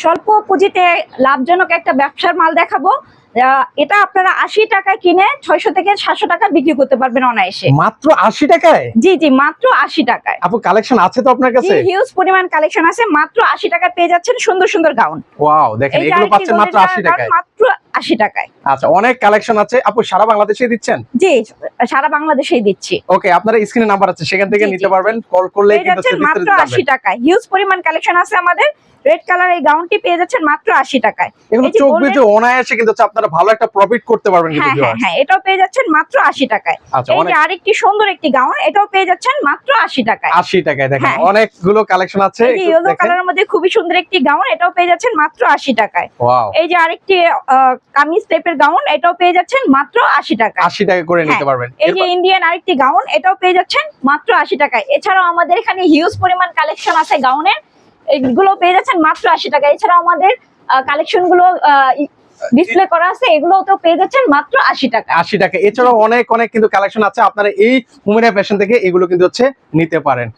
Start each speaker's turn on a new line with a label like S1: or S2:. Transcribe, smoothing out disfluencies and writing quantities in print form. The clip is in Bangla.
S1: স্বল্প পুঁজিতে লাভজনক একটা ব্যবসার মাল দেখাবো। এটা আপনারা 80 টাকায় কিনে 600 থেকে 700 টাকা বিক্রি করতে পারবেন অনায়াসে।
S2: মাত্র 80 টাকায়?
S1: জি জি, মাত্র 80 টাকায়।
S2: আপু কালেকশন আছে তো আপনার কাছে?
S1: হিউজ পরিমাণ কালেকশন আছে। মাত্র 80 টাকায় পেয়ে যাচ্ছেন সুন্দর সুন্দর গাউন।
S2: ওয়াও, দেখেন এগুলো পাচ্ছেন মাত্র 80 টাকায়।
S1: মাত্র 80 টাকায়।
S2: আচ্ছা, অনেক কালেকশন আছে। আপু সারা বাংলাদেশে দিচ্ছেন?
S1: জি, সারা বাংলাদেশেই দিচ্ছি।
S2: ওকে, আপনার স্ক্রিনে নাম্বার আছে, সেখান থেকে নিতে পারবেন। কল করলে কিন্তু
S1: মাত্র 80 টাকায়। হিউজ পরিমাণ কালেকশন আছে আমাদের। রেড কালার এই গাউনটি পেয়ে যাচ্ছেন মাত্র 80 টাকায়।
S2: এগুলো চোখ বুজে অনায়াসে কিন্তু আপনারা ভালো একটা প্রফিট করতে পারবেন কিন্তু ভিউয়ার্স।
S1: হ্যাঁ, এটাও পেয়ে যাচ্ছেন মাত্র 80 টাকায়। এই যে আরেকটি সুন্দর একটি গাউন, এটাও পেয়ে যাচ্ছেন মাত্র 80 টাকায়।
S2: 80 টাকায় দেখেন অনেকগুলো কালেকশন আছে।
S1: এই যে ইয়েলো কালারের মধ্যে খুবই সুন্দর একটি গাউন, এটাও পেয়ে যাচ্ছেন মাত্র 80 টাকায়।
S2: ওয়াও,
S1: এই যে আরেকটি কামিজ টাইপের গাউন, এটাও পেয়ে যাচ্ছেন মাত্র 80 টাকায়।
S2: 80 টাকা করে নিতে পারবেন।
S1: এই যে ইন্ডিয়ান আরেকটি গাউন, এটাও পেয়ে যাচ্ছেন মাত্র 80 টাকায়। এছাড়াও আমাদের এখানে হিউজ পরিমাণ কালেকশন আছে গাউনের, এগুলো পেয়ে যাচ্ছেন মাত্র 80 টাকা। এছাড়াও আমাদের কালেকশন গুলো ডিসপ্লে করা আছে, এগুলোও তো পেয়ে যাচ্ছেন মাত্র 80 টাকা।
S2: 80 টাকা। এছাড়াও অনেক অনেক কিন্তু কালেকশন আছে, আপনারা এই হুমেরা ফ্যাশন থেকে এগুলো কিন্তু হচ্ছে নিতে পারেন।